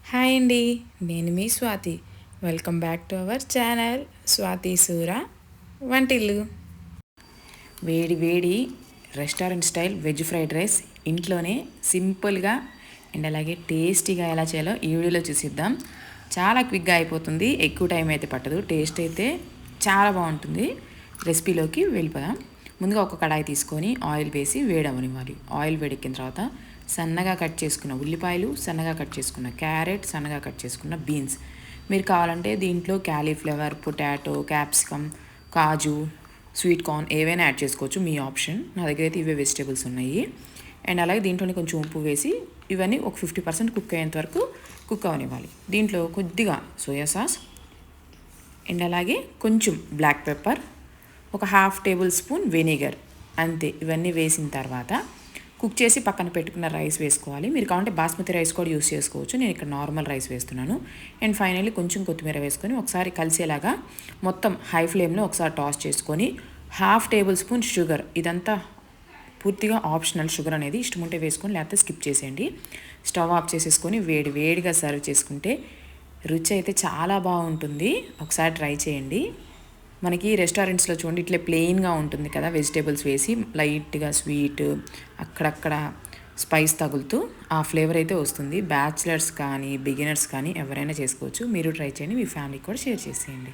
Hi అండి, నేను మీ Swathi. Welcome back to our channel Swathi Sura Vantillu. వేడి వేడి restaurant style veg fried rice ఇంట్లోనే సింపుల్గా అండ్ అలాగే టేస్టీగా ఎలా చేయాలో ఈ వీడియోలో చూసిద్దాం. చాలా క్విక్గా అయిపోతుంది, ఎక్కువ టైం అయితే పట్టదు, టేస్ట్ అయితే చాలా బాగుంటుంది. రెసిపీలోకి వెళ్ళిపోదాం. ముందుగా ఒక కడాయి తీసుకొని ఆయిల్ వేసి వేడవనివ్వాలి. ఆయిల్ వేడెక్కిన తర్వాత సన్నగా కట్ చేసుకున్న ఉల్లిపాయలు, సన్నగా కట్ చేసుకున్న క్యారెట్, సన్నగా కట్ చేసుకున్న బీన్స్. మీరు కావాలంటే దీంట్లో క్యాలీఫ్లవర్, పొటాటో, క్యాప్సికమ్, కాజు, స్వీట్ కార్న్ ఏవైనా యాడ్ చేసుకోవచ్చు, మీ ఆప్షన్. నా దగ్గర అయితే ఇవే వెజిటేబుల్స్ ఉన్నాయి. అండ్ అలాగే దీంట్లోనే కొంచెం ఉప్పు వేసి ఇవన్నీ ఒక 50% కుక్ అయ్యేంత వరకు కుక్ అవనివ్వాలి. దీంట్లో కొద్దిగా సోయా సాస్ అండ్ అలాగే కొంచెం బ్లాక్ పెప్పర్, ఒక 1/2 టేబుల్ స్పూన్ వెనిగర్, అంతే. ఇవన్నీ వేసిన తర్వాత కుక్ చేసి పక్కన పెట్టుకున్న రైస్ వేసుకోవాలి. మీరు కావాలంటే బాస్మతి రైస్ కూడా యూస్ చేసుకోవచ్చు, నేను ఇక్కడ నార్మల్ రైస్ వేస్తున్నాను. అండ్ ఫైనల్లీ కొంచెం కొత్తిమీర వేసుకొని ఒకసారి కలిసేలాగా మొత్తం హై ఫ్లేమ్లో ఒకసారి టాస్ చేసుకొని 1/2 టేబుల్ స్పూన్ షుగర్, ఇదంతా పూర్తిగా ఆప్షనల్, షుగర్ అనేది ఇష్టం ఉంటే వేసుకొని లేకపోతే స్కిప్ చేసేయండి. స్టవ్ ఆఫ్ చేసేసుకొని వేడి వేడిగా సర్వ్ చేసుకుంటే రుచి అయితే చాలా బాగుంటుంది. ఒకసారి ట్రై చేయండి. మనకి రెస్టారెంట్స్లో చూడండి ఇట్లా ప్లెయిన్గా ఉంటుంది కదా, వెజిటేబుల్స్ వేసి లైట్గా స్వీట్ అక్కడక్కడ స్పైస్ తగులుతూ ఆ ఫ్లేవర్ అయితే వస్తుంది. బ్యాచిలర్స్ కానీ బిగినర్స్ కానీ ఎవరైనా చేసుకోవచ్చు. మీరు ట్రై చేయండి, మీ ఫ్యామిలీకి కూడా షేర్ చేసేయండి.